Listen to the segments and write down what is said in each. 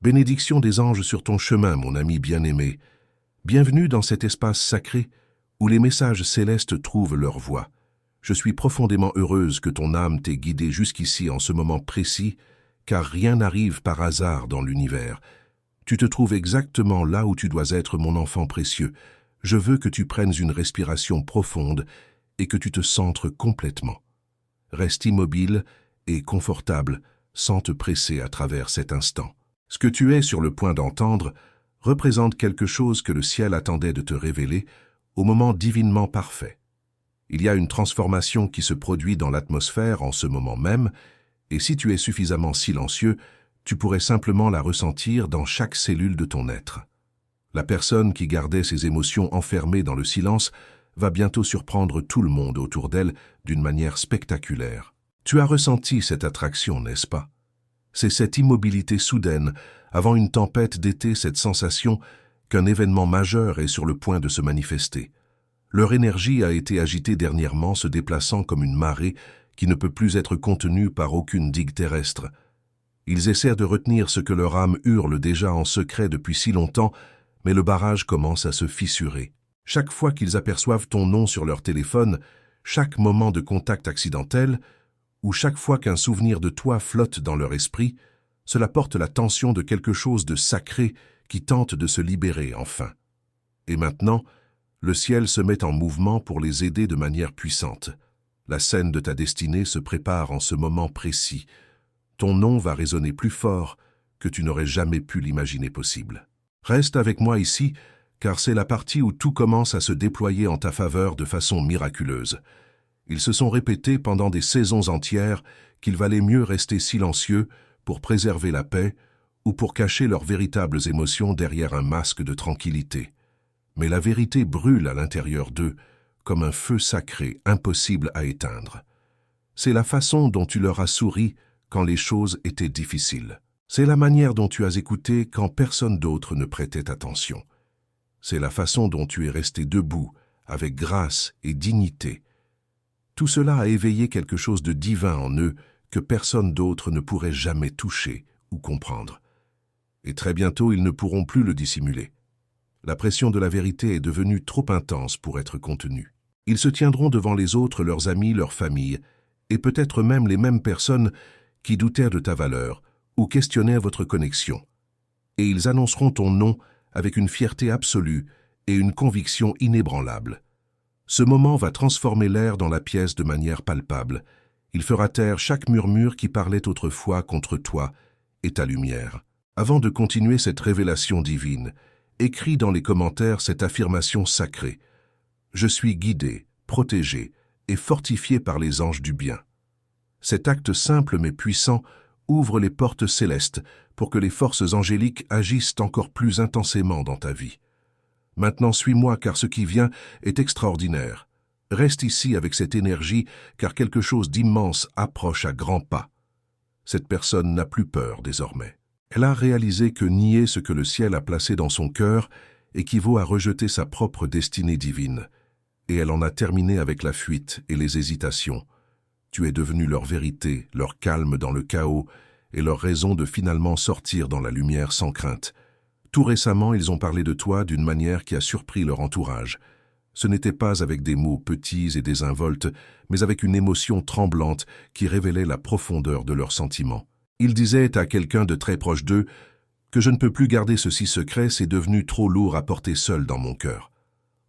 Bénédiction des anges sur ton chemin, mon ami bien-aimé. Bienvenue dans cet espace sacré où les messages célestes trouvent leur voie. Je suis profondément heureuse que ton âme t'ait guidé jusqu'ici en ce moment précis, car rien n'arrive par hasard dans l'univers. Tu te trouves exactement là où tu dois être, mon enfant précieux. Je veux que tu prennes une respiration profonde et que tu te centres complètement. Reste immobile et confortable sans te presser à travers cet instant. Ce que tu es sur le point d'entendre représente quelque chose que le ciel attendait de te révéler au moment divinement parfait. Il y a une transformation qui se produit dans l'atmosphère en ce moment même, et si tu es suffisamment silencieux, tu pourrais simplement la ressentir dans chaque cellule de ton être. La personne qui gardait ses émotions enfermées dans le silence va bientôt surprendre tout le monde autour d'elle d'une manière spectaculaire. Tu as ressenti cette attraction, n'est-ce pas? C'est cette immobilité soudaine, avant une tempête d'été, cette sensation qu'un événement majeur est sur le point de se manifester. Leur énergie a été agitée dernièrement, se déplaçant comme une marée qui ne peut plus être contenue par aucune digue terrestre. Ils essaient de retenir ce que leur âme hurle déjà en secret depuis si longtemps, mais le barrage commence à se fissurer. Chaque fois qu'ils aperçoivent ton nom sur leur téléphone, chaque moment de contact accidentel, ou chaque fois qu'un souvenir de toi flotte dans leur esprit, cela porte la tension de quelque chose de sacré qui tente de se libérer enfin. Et maintenant, le ciel se met en mouvement pour les aider de manière puissante. La scène de ta destinée se prépare en ce moment précis. Ton nom va résonner plus fort que tu n'aurais jamais pu l'imaginer possible. Reste avec moi ici, car c'est la partie où tout commence à se déployer en ta faveur de façon miraculeuse. Ils se sont répétés pendant des saisons entières qu'il valait mieux rester silencieux pour préserver la paix ou pour cacher leurs véritables émotions derrière un masque de tranquillité. Mais la vérité brûle à l'intérieur d'eux comme un feu sacré impossible à éteindre. C'est la façon dont tu leur as souri quand les choses étaient difficiles. C'est la manière dont tu as écouté quand personne d'autre ne prêtait attention. C'est la façon dont tu es resté debout, avec grâce et dignité. Tout cela a éveillé quelque chose de divin en eux que personne d'autre ne pourrait jamais toucher ou comprendre. Et très bientôt, ils ne pourront plus le dissimuler. La pression de la vérité est devenue trop intense pour être contenue. Ils se tiendront devant les autres, leurs amis, leurs familles, et peut-être même les mêmes personnes qui doutèrent de ta valeur ou questionnaient votre connexion. Et ils annonceront ton nom avec une fierté absolue et une conviction inébranlable. Ce moment va transformer l'air dans la pièce de manière palpable. Il fera taire chaque murmure qui parlait autrefois contre toi et ta lumière. Avant de continuer cette révélation divine, écris dans les commentaires cette affirmation sacrée. Je suis guidé, protégé et fortifié par les anges du bien. Cet acte simple mais puissant ouvre les portes célestes pour que les forces angéliques agissent encore plus intensément dans ta vie. Maintenant, suis-moi, car ce qui vient est extraordinaire. Reste ici avec cette énergie, car quelque chose d'immense approche à grands pas. Cette personne n'a plus peur désormais. Elle a réalisé que nier ce que le ciel a placé dans son cœur équivaut à rejeter sa propre destinée divine. Et elle en a terminé avec la fuite et les hésitations. Tu es devenu leur vérité, leur calme dans le chaos et leur raison de finalement sortir dans la lumière sans crainte. Tout récemment, ils ont parlé de toi d'une manière qui a surpris leur entourage. Ce n'était pas avec des mots petits et désinvoltes, mais avec une émotion tremblante qui révélait la profondeur de leurs sentiments. Ils disaient à quelqu'un de très proche d'eux que je ne peux plus garder ceci secret, c'est devenu trop lourd à porter seul dans mon cœur.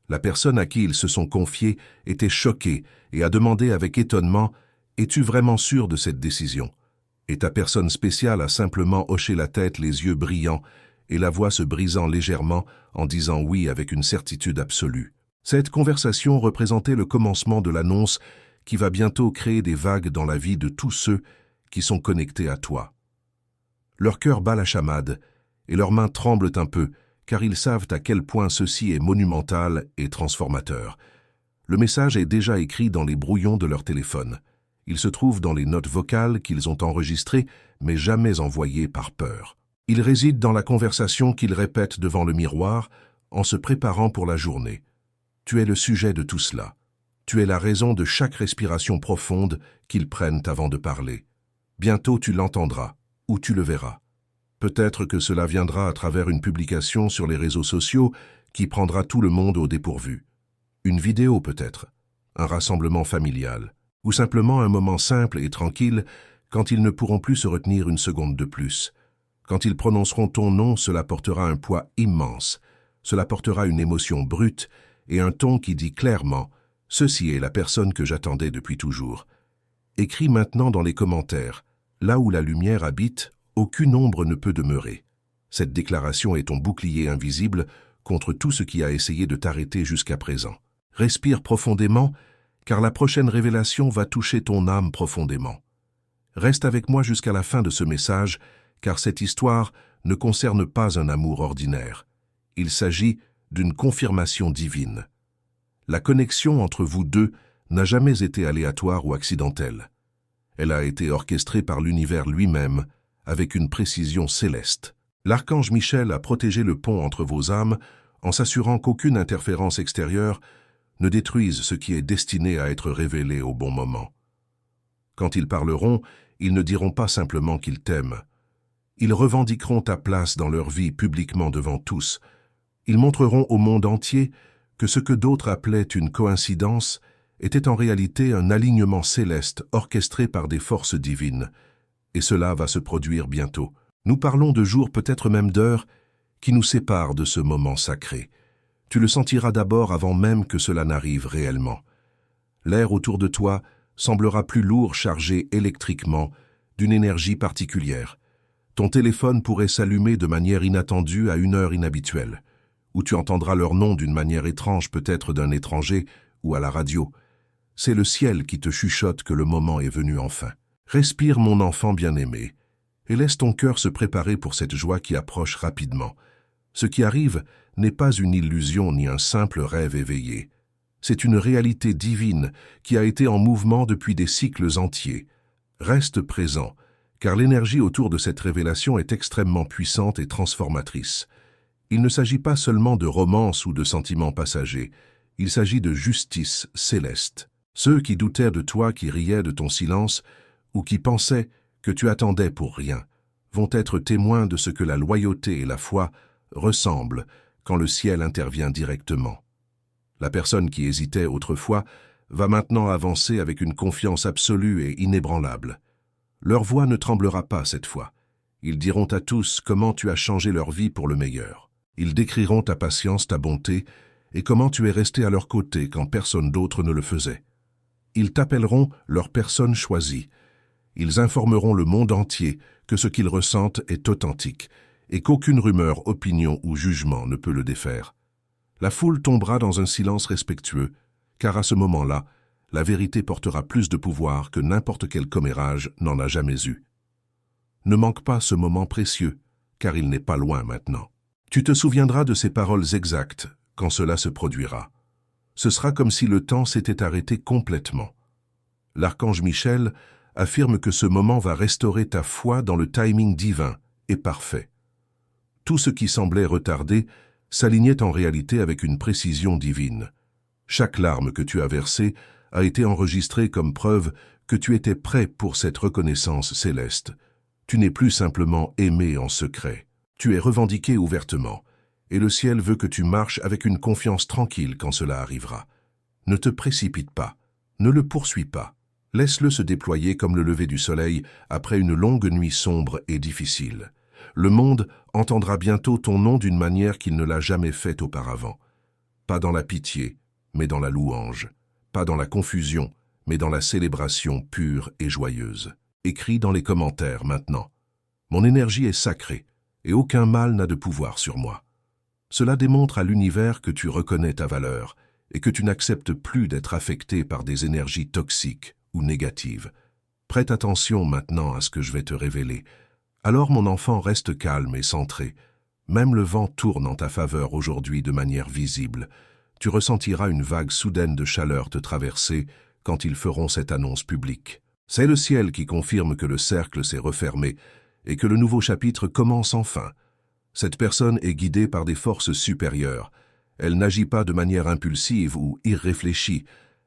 La personne à qui ils se sont confiés était choquée et a demandé avec étonnement « Es-tu vraiment sûr de cette décision ?» Et ta personne spéciale a simplement hoché la tête, les yeux brillants, et la voix se brisant légèrement en disant oui avec une certitude absolue. Cette conversation représentait le commencement de l'annonce qui va bientôt créer des vagues dans la vie de tous ceux qui sont connectés à toi. Leur cœur bat la chamade et leurs mains tremblent un peu, car ils savent à quel point ceci est monumental et transformateur. Le message est déjà écrit dans les brouillons de leur téléphone. Il se trouve dans les notes vocales qu'ils ont enregistrées, mais jamais envoyées par peur. Il réside dans la conversation qu'ils répètent devant le miroir en se préparant pour la journée. Tu es le sujet de tout cela. Tu es la raison de chaque respiration profonde qu'ils prennent avant de parler. Bientôt tu l'entendras, ou tu le verras. Peut-être que cela viendra à travers une publication sur les réseaux sociaux qui prendra tout le monde au dépourvu. Une vidéo peut-être, un rassemblement familial, ou simplement un moment simple et tranquille quand ils ne pourront plus se retenir une seconde de plus. Quand ils prononceront ton nom, cela portera un poids immense, cela portera une émotion brute et un ton qui dit clairement « Ceci est la personne que j'attendais depuis toujours ». Écris maintenant dans les commentaires « Là où la lumière habite, aucune ombre ne peut demeurer ». Cette déclaration est ton bouclier invisible contre tout ce qui a essayé de t'arrêter jusqu'à présent. Respire profondément, car la prochaine révélation va toucher ton âme profondément. Reste avec moi jusqu'à la fin de ce message, car cette histoire ne concerne pas un amour ordinaire. Il s'agit d'une confirmation divine. La connexion entre vous deux n'a jamais été aléatoire ou accidentelle. Elle a été orchestrée par l'univers lui-même, avec une précision céleste. L'archange Michel a protégé le pont entre vos âmes en s'assurant qu'aucune interférence extérieure ne détruise ce qui est destiné à être révélé au bon moment. Quand ils parleront, ils ne diront pas simplement qu'ils t'aiment. Ils revendiqueront ta place dans leur vie publiquement devant tous. Ils montreront au monde entier que ce que d'autres appelaient une coïncidence était en réalité un alignement céleste orchestré par des forces divines. Et cela va se produire bientôt. Nous parlons de jours, peut-être même d'heures, qui nous séparent de ce moment sacré. Tu le sentiras d'abord avant même que cela n'arrive réellement. L'air autour de toi semblera plus lourd, chargé électriquement, d'une énergie particulière. Ton téléphone pourrait s'allumer de manière inattendue à une heure inhabituelle, où tu entendras leur nom d'une manière étrange, peut-être d'un étranger, ou à la radio. C'est le ciel qui te chuchote que le moment est venu enfin. Respire, mon enfant bien-aimé, et laisse ton cœur se préparer pour cette joie qui approche rapidement. Ce qui arrive n'est pas une illusion ni un simple rêve éveillé. C'est une réalité divine qui a été en mouvement depuis des cycles entiers. Reste présent, car l'énergie autour de cette révélation est extrêmement puissante et transformatrice. Il ne s'agit pas seulement de romance ou de sentiments passagers, il s'agit de justice céleste. Ceux qui doutaient de toi, qui riaient de ton silence, ou qui pensaient que tu attendais pour rien, vont être témoins de ce que la loyauté et la foi ressemblent quand le ciel intervient directement. La personne qui hésitait autrefois va maintenant avancer avec une confiance absolue et inébranlable. Leur voix ne tremblera pas cette fois. Ils diront à tous comment tu as changé leur vie pour le meilleur. Ils décriront ta patience, ta bonté, et comment tu es resté à leur côté quand personne d'autre ne le faisait. Ils t'appelleront leur personne choisie. Ils informeront le monde entier que ce qu'ils ressentent est authentique et qu'aucune rumeur, opinion ou jugement ne peut le défaire. La foule tombera dans un silence respectueux, car à ce moment-là, la vérité portera plus de pouvoir que n'importe quel commérage n'en a jamais eu. Ne manque pas ce moment précieux, car il n'est pas loin maintenant. Tu te souviendras de ces paroles exactes quand cela se produira. Ce sera comme si le temps s'était arrêté complètement. L'archange Michel affirme que ce moment va restaurer ta foi dans le timing divin et parfait. Tout ce qui semblait retardé s'alignait en réalité avec une précision divine. Chaque larme que tu as versée a été enregistrée comme preuve que tu étais prêt pour cette reconnaissance céleste. Tu n'es plus simplement aimé en secret. Tu es revendiqué ouvertement, et le ciel veut que tu marches avec une confiance tranquille quand cela arrivera. Ne te précipite pas, ne le poursuis pas. Laisse-le se déployer comme le lever du soleil après une longue nuit sombre et difficile. Le monde entendra bientôt ton nom d'une manière qu'il ne l'a jamais fait auparavant. Pas dans la pitié, mais dans la louange. Pas dans la confusion, mais dans la célébration pure et joyeuse. Écris dans les commentaires maintenant. Mon énergie est sacrée, et aucun mal n'a de pouvoir sur moi. Cela démontre à l'univers que tu reconnais ta valeur et que tu n'acceptes plus d'être affecté par des énergies toxiques ou négatives. Prête attention maintenant à ce que je vais te révéler. Alors mon enfant, reste calme et centré. Même le vent tourne en ta faveur aujourd'hui de manière visible. Tu ressentiras une vague soudaine de chaleur te traverser quand ils feront cette annonce publique. C'est le ciel qui confirme que le cercle s'est refermé et que le nouveau chapitre commence enfin. Cette personne est guidée par des forces supérieures. Elle n'agit pas de manière impulsive ou irréfléchie.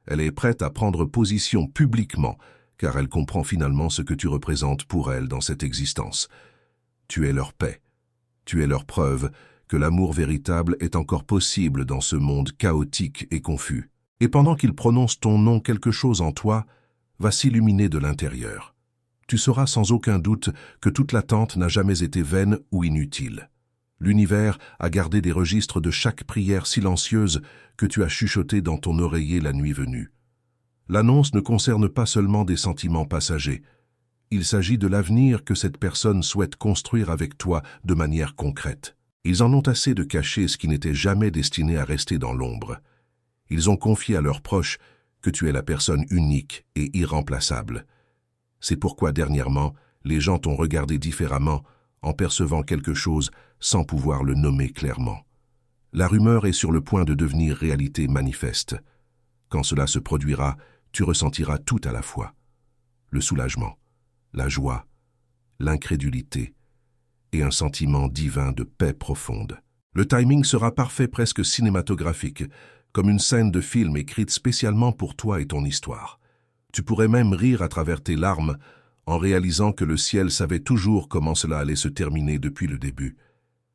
Elle est prête à prendre position publiquement, car elle comprend finalement ce que tu représentes pour elle dans cette existence. Tu es leur paix. Tu es leur preuve que l'amour véritable est encore possible dans ce monde chaotique et confus. Et pendant qu'ils prononcent ton nom, quelque chose en toi va s'illuminer de l'intérieur. Tu sauras sans aucun doute que toute l'attente n'a jamais été vaine ou inutile. L'univers a gardé des registres de chaque prière silencieuse que tu as chuchotée dans ton oreiller la nuit venue. L'annonce ne concerne pas seulement des sentiments passagers. Il s'agit de l'avenir que cette personne souhaite construire avec toi de manière concrète. Ils en ont assez de cacher ce qui n'était jamais destiné à rester dans l'ombre. Ils ont confié à leurs proches que tu es la personne unique et irremplaçable. C'est pourquoi dernièrement, les gens t'ont regardé différemment en percevant quelque chose sans pouvoir le nommer clairement. La rumeur est sur le point de devenir réalité manifeste. Quand cela se produira, tu ressentiras tout à la fois. Le soulagement, la joie, l'incrédulité et un sentiment divin de paix profonde. Le timing sera parfait, presque cinématographique, comme une scène de film écrite spécialement pour toi et ton histoire. Tu pourrais même rire à travers tes larmes en réalisant que le ciel savait toujours comment cela allait se terminer depuis le début.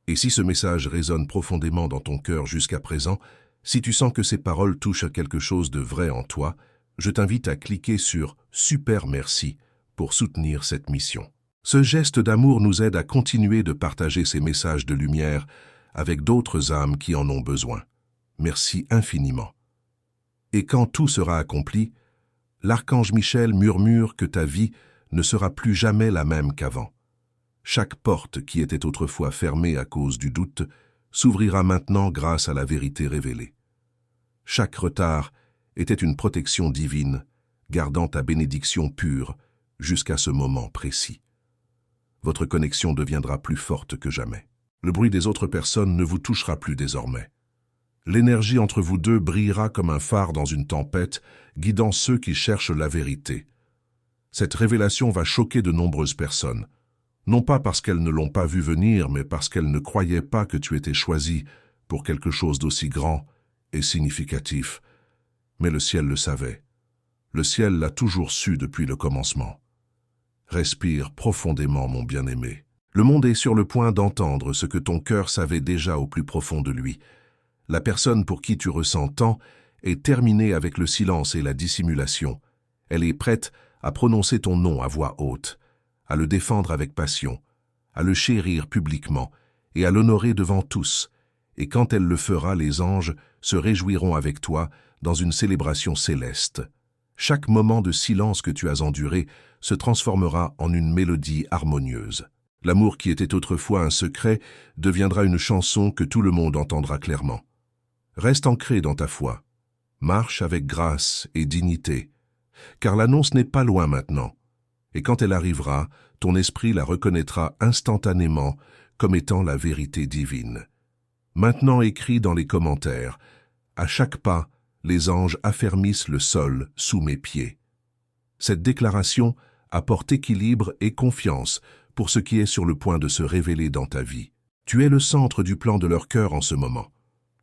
Et si ce message résonne profondément dans ton cœur jusqu'à présent, si tu sens que ces paroles touchent à quelque chose de vrai en toi, je t'invite à cliquer sur « Super merci » pour soutenir cette mission. Ce geste d'amour nous aide à continuer de partager ces messages de lumière avec d'autres âmes qui en ont besoin. Merci infiniment. Et quand tout sera accompli, l'archange Michel murmure que ta vie ne sera plus jamais la même qu'avant. Chaque porte qui était autrefois fermée à cause du doute s'ouvrira maintenant grâce à la vérité révélée. Chaque retard était une protection divine, gardant ta bénédiction pure jusqu'à ce moment précis. Votre connexion deviendra plus forte que jamais. Le bruit des autres personnes ne vous touchera plus désormais. L'énergie entre vous deux brillera comme un phare dans une tempête, guidant ceux qui cherchent la vérité. Cette révélation va choquer de nombreuses personnes, non pas parce qu'elles ne l'ont pas vu venir, mais parce qu'elles ne croyaient pas que tu étais choisi pour quelque chose d'aussi grand et significatif. Mais le ciel le savait. Le ciel l'a toujours su depuis le commencement. Respire profondément, mon bien-aimé. Le monde est sur le point d'entendre ce que ton cœur savait déjà au plus profond de lui. La personne pour qui tu ressens tant est terminée avec le silence et la dissimulation. Elle est prête à prononcer ton nom à voix haute, à le défendre avec passion, à le chérir publiquement et à l'honorer devant tous. Et quand elle le fera, les anges se réjouiront avec toi dans une célébration céleste. Chaque moment de silence que tu as enduré se transformera en une mélodie harmonieuse. L'amour qui était autrefois un secret deviendra une chanson que tout le monde entendra clairement. Reste ancré dans ta foi. Marche avec grâce et dignité, car l'annonce n'est pas loin maintenant. Et quand elle arrivera, ton esprit la reconnaîtra instantanément comme étant la vérité divine. Maintenant écris dans les commentaires, à chaque pas, les anges affermissent le sol sous mes pieds. Cette déclaration apporte équilibre et confiance pour ce qui est sur le point de se révéler dans ta vie. Tu es le centre du plan de leur cœur en ce moment.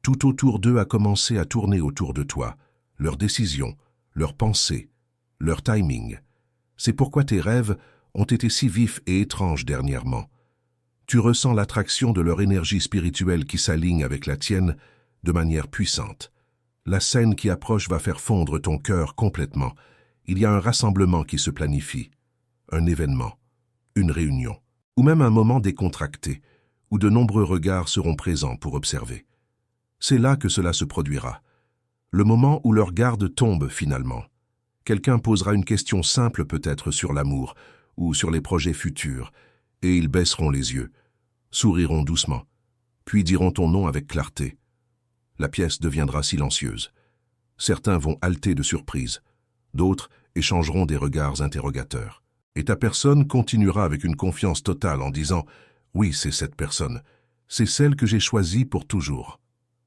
Tout autour d'eux a commencé à tourner autour de toi, leurs décisions, leurs pensées, leur timing. C'est pourquoi tes rêves ont été si vifs et étranges dernièrement. Tu ressens l'attraction de leur énergie spirituelle qui s'aligne avec la tienne de manière puissante. La scène qui approche va faire fondre ton cœur complètement. Il y a un rassemblement qui se planifie, un événement, une réunion, ou même un moment décontracté, où de nombreux regards seront présents pour observer. C'est là que cela se produira, le moment où leur garde tombe finalement. Quelqu'un posera une question simple peut-être sur l'amour ou sur les projets futurs, et ils baisseront les yeux, souriront doucement, puis diront ton nom avec clarté. La pièce deviendra silencieuse. Certains vont halter de surprise, d'autres échangeront des regards interrogateurs. Et ta personne continuera avec une confiance totale en disant « Oui, c'est cette personne, c'est celle que j'ai choisie pour toujours ».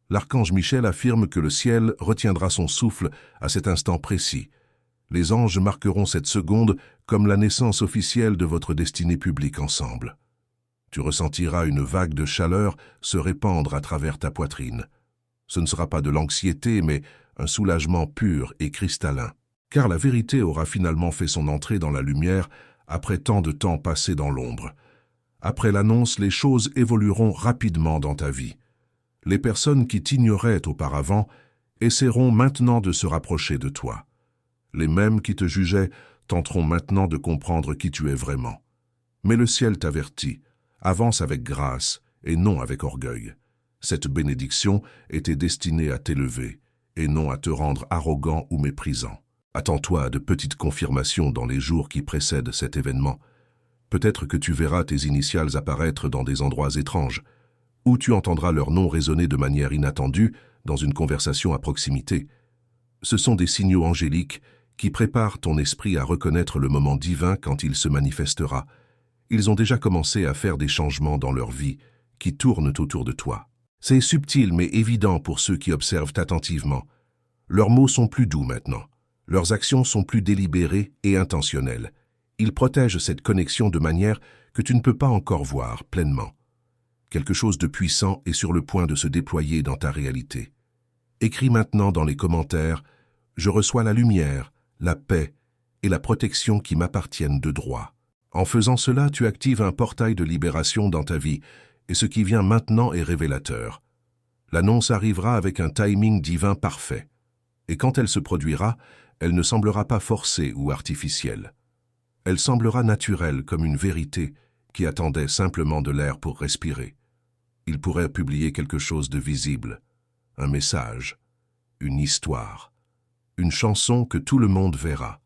L'archange Michel affirme que le ciel retiendra son souffle à cet instant précis. Les anges marqueront cette seconde comme la naissance officielle de votre destinée publique ensemble. Tu ressentiras une vague de chaleur se répandre à travers ta poitrine. Ce ne sera pas de l'anxiété, mais un soulagement pur et cristallin. Car la vérité aura finalement fait son entrée dans la lumière après tant de temps passé dans l'ombre. Après l'annonce, les choses évolueront rapidement dans ta vie. Les personnes qui t'ignoraient auparavant essaieront maintenant de se rapprocher de toi. Les mêmes qui te jugeaient tenteront maintenant de comprendre qui tu es vraiment. Mais le ciel t'avertit, avance avec grâce et non avec orgueil. Cette bénédiction était destinée à t'élever et non à te rendre arrogant ou méprisant. Attends-toi à de petites confirmations dans les jours qui précèdent cet événement. Peut-être que tu verras tes initiales apparaître dans des endroits étranges, ou tu entendras leur nom résonner de manière inattendue dans une conversation à proximité. Ce sont des signaux angéliques qui préparent ton esprit à reconnaître le moment divin quand il se manifestera. Ils ont déjà commencé à faire des changements dans leur vie qui tournent autour de toi. C'est subtil mais évident pour ceux qui observent attentivement. Leurs mots sont plus doux maintenant. Leurs actions sont plus délibérées et intentionnelles. Ils protègent cette connexion de manière que tu ne peux pas encore voir pleinement. Quelque chose de puissant est sur le point de se déployer dans ta réalité. Écris maintenant dans les commentaires « Je reçois la lumière, la paix et la protection qui m'appartiennent de droit ». En faisant cela, tu actives un portail de libération dans ta vie et ce qui vient maintenant est révélateur. L'annonce arrivera avec un timing divin parfait. Et quand elle se produira, elle ne semblera pas forcée ou artificielle. Elle semblera naturelle comme une vérité qui attendait simplement de l'air pour respirer. Il pourrait publier quelque chose de visible, un message, une histoire, une chanson que tout le monde verra.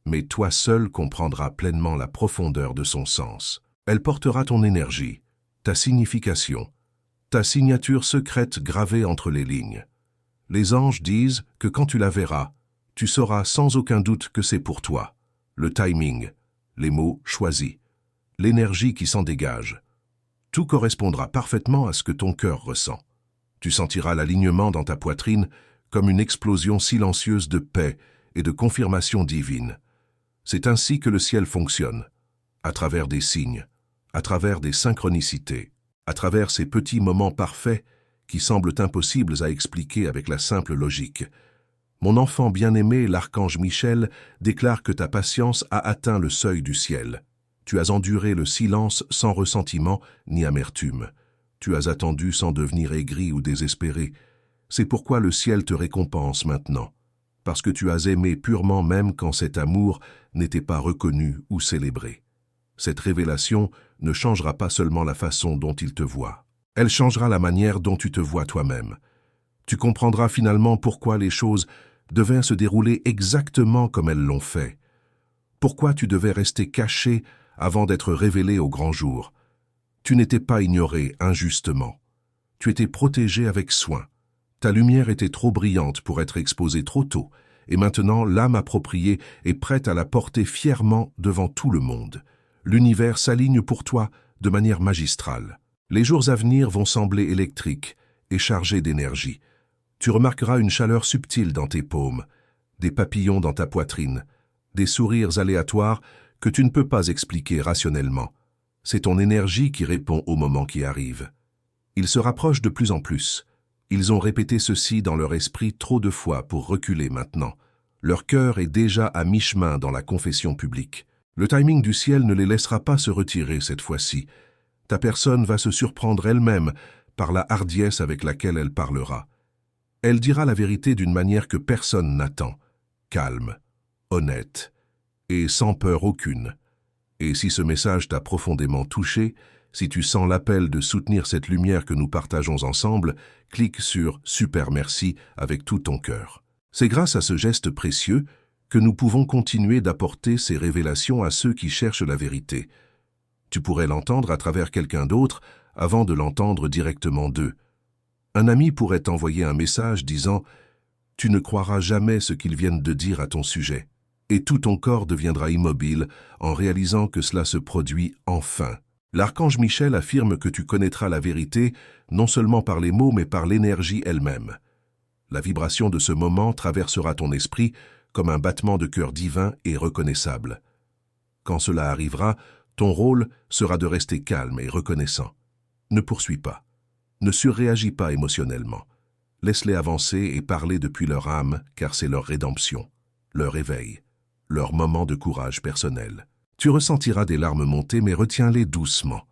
Mais toi seul comprendras pleinement la profondeur de son sens. Elle portera ton énergie, ta signification, ta signature secrète gravée entre les lignes. Les anges disent que quand tu la verras, tu sauras sans aucun doute que c'est pour toi. Le timing, les mots choisis, l'énergie qui s'en dégage. Tout correspondra parfaitement à ce que ton cœur ressent. Tu sentiras l'alignement dans ta poitrine comme une explosion silencieuse de paix et de confirmation divine. C'est ainsi que le ciel fonctionne, à travers des signes, à travers des synchronicités, à travers ces petits moments parfaits qui semblent impossibles à expliquer avec la simple logique. Mon enfant bien-aimé, l'archange Michel, déclare que ta patience a atteint le seuil du ciel. Tu as enduré le silence sans ressentiment ni amertume. Tu as attendu sans devenir aigri ou désespéré. C'est pourquoi le ciel te récompense maintenant, parce que tu as aimé purement même quand cet amour n'était pas reconnu ou célébré. Cette révélation ne changera pas seulement la façon dont il te voit. Elle changera la manière dont tu te vois toi-même. Tu comprendras finalement pourquoi les choses devaient se dérouler exactement comme elles l'ont fait. Pourquoi tu devais rester caché avant d'être révélé au grand jour. Tu n'étais pas ignoré injustement. Tu étais protégé avec soin. Ta lumière était trop brillante pour être exposée trop tôt, et maintenant l'âme appropriée est prête à la porter fièrement devant tout le monde. L'univers s'aligne pour toi de manière magistrale. Les jours à venir vont sembler électriques et chargés d'énergie. Tu remarqueras une chaleur subtile dans tes paumes, des papillons dans ta poitrine, des sourires aléatoires que tu ne peux pas expliquer rationnellement. C'est ton énergie qui répond au moment qui arrive. Ils se rapprochent de plus en plus. Ils ont répété ceci dans leur esprit trop de fois pour reculer maintenant. Leur cœur est déjà à mi-chemin dans la confession publique. Le timing du ciel ne les laissera pas se retirer cette fois-ci. Ta personne va se surprendre elle-même par la hardiesse avec laquelle elle parlera. Elle dira la vérité d'une manière que personne n'attend, calme, honnête et sans peur aucune. Et si ce message t'a profondément touché, si tu sens l'appel de soutenir cette lumière que nous partageons ensemble, clique sur « Super merci » avec tout ton cœur. C'est grâce à ce geste précieux que nous pouvons continuer d'apporter ces révélations à ceux qui cherchent la vérité. Tu pourrais l'entendre à travers quelqu'un d'autre avant de l'entendre directement d'eux. Un ami pourrait t'envoyer un message disant « Tu ne croiras jamais ce qu'ils viennent de dire à ton sujet » et tout ton corps deviendra immobile en réalisant que cela se produit enfin. L'archange Michel affirme que tu connaîtras la vérité non seulement par les mots mais par l'énergie elle-même. La vibration de ce moment traversera ton esprit comme un battement de cœur divin et reconnaissable. Quand cela arrivera, ton rôle sera de rester calme et reconnaissant. Ne poursuis pas. Ne surréagis pas émotionnellement. Laisse-les avancer et parler depuis leur âme, car c'est leur rédemption, leur éveil, leur moment de courage personnel. Tu ressentiras des larmes monter, mais retiens-les doucement.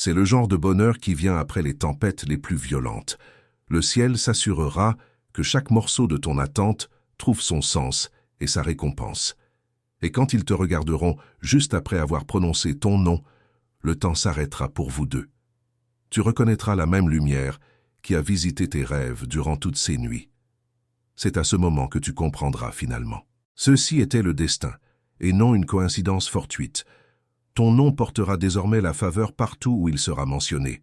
C'est le genre de bonheur qui vient après les tempêtes les plus violentes. Le ciel s'assurera que chaque morceau de ton attente trouve son sens et sa récompense. Et quand ils te regarderont juste après avoir prononcé ton nom, le temps s'arrêtera pour vous deux. Tu reconnaîtras la même lumière qui a visité tes rêves durant toutes ces nuits. C'est à ce moment que tu comprendras finalement. Ceci était le destin, et non une coïncidence fortuite. Ton nom portera désormais la faveur partout où il sera mentionné.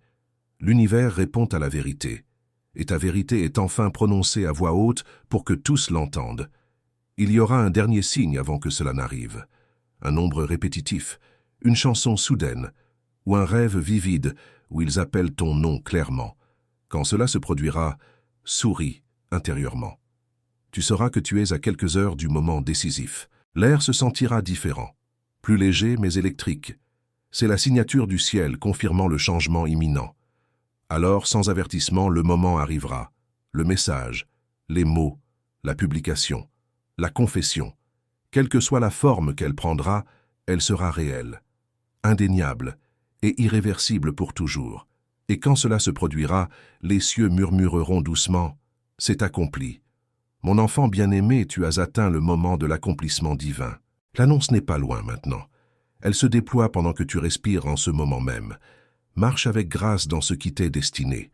L'univers répond à la vérité, et ta vérité est enfin prononcée à voix haute pour que tous l'entendent. Il y aura un dernier signe avant que cela n'arrive. Un nombre répétitif, une chanson soudaine, ou un rêve vivide où ils appellent ton nom clairement. Quand cela se produira, souris intérieurement. Tu sauras que tu es à quelques heures du moment décisif. L'air se sentira différent, plus léger mais électrique. C'est la signature du ciel confirmant le changement imminent. Alors, sans avertissement, le moment arrivera. Le message, les mots, la publication, la confession. Quelle que soit la forme qu'elle prendra, elle sera réelle, indéniable et irréversible pour toujours. Et quand cela se produira, les cieux murmureront doucement « C'est accompli ». Mon enfant bien-aimé, tu as atteint le moment de l'accomplissement divin. L'annonce n'est pas loin maintenant. Elle se déploie pendant que tu respires en ce moment même. Marche avec grâce dans ce qui t'est destiné.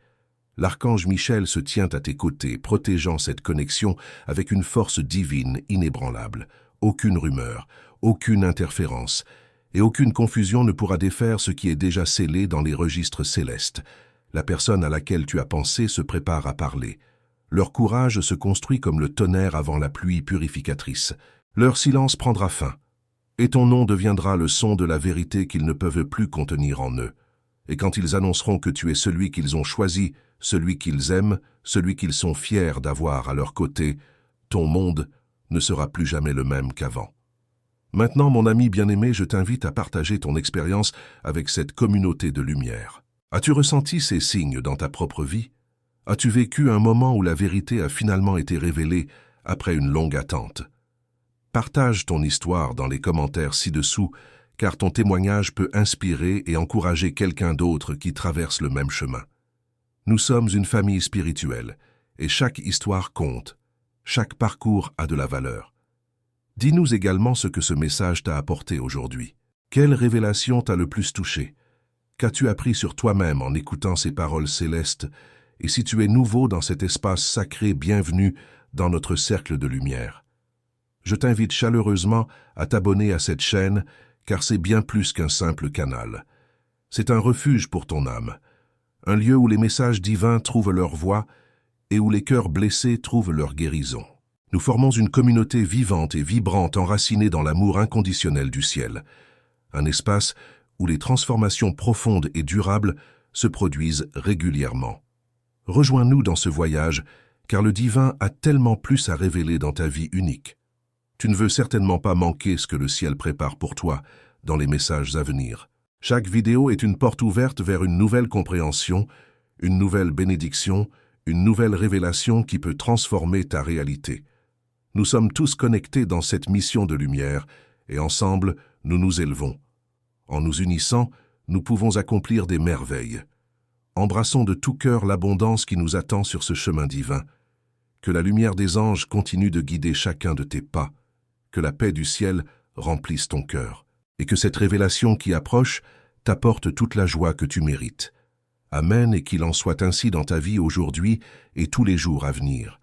L'archange Michel se tient à tes côtés, protégeant cette connexion avec une force divine inébranlable. Aucune rumeur, aucune interférence, et aucune confusion ne pourra défaire ce qui est déjà scellé dans les registres célestes. La personne à laquelle tu as pensé se prépare à parler. Leur courage se construit comme le tonnerre avant la pluie purificatrice. Leur silence prendra fin, et ton nom deviendra le son de la vérité qu'ils ne peuvent plus contenir en eux. Et quand ils annonceront que tu es celui qu'ils ont choisi, celui qu'ils aiment, celui qu'ils sont fiers d'avoir à leur côté, ton monde ne sera plus jamais le même qu'avant. Maintenant, mon ami bien-aimé, je t'invite à partager ton expérience avec cette communauté de lumière. As-tu ressenti ces signes dans ta propre vie? As-tu vécu un moment où la vérité a finalement été révélée après une longue attente? Partage ton histoire dans les commentaires ci-dessous, car ton témoignage peut inspirer et encourager quelqu'un d'autre qui traverse le même chemin. Nous sommes une famille spirituelle, et chaque histoire compte. Chaque parcours a de la valeur. Dis-nous également ce que ce message t'a apporté aujourd'hui. Quelle révélation t'a le plus touché? Qu'as-tu appris sur toi-même en écoutant ces paroles célestes? Et si tu es nouveau dans cet espace sacré, bienvenue dans notre cercle de lumière. Je t'invite chaleureusement à t'abonner à cette chaîne, car c'est bien plus qu'un simple canal. C'est un refuge pour ton âme, un lieu où les messages divins trouvent leur voie et où les cœurs blessés trouvent leur guérison. Nous formons une communauté vivante et vibrante enracinée dans l'amour inconditionnel du ciel, un espace où les transformations profondes et durables se produisent régulièrement. Rejoins-nous dans ce voyage, car le divin a tellement plus à révéler dans ta vie unique. Tu ne veux certainement pas manquer ce que le ciel prépare pour toi dans les messages à venir. Chaque vidéo est une porte ouverte vers une nouvelle compréhension, une nouvelle bénédiction, une nouvelle révélation qui peut transformer ta réalité. Nous sommes tous connectés dans cette mission de lumière, et ensemble, nous nous élevons. En nous unissant, nous pouvons accomplir des merveilles. Embrassons de tout cœur l'abondance qui nous attend sur ce chemin divin. Que la lumière des anges continue de guider chacun de tes pas. Que la paix du ciel remplisse ton cœur. Et que cette révélation qui approche t'apporte toute la joie que tu mérites. Amen, et qu'il en soit ainsi dans ta vie aujourd'hui et tous les jours à venir.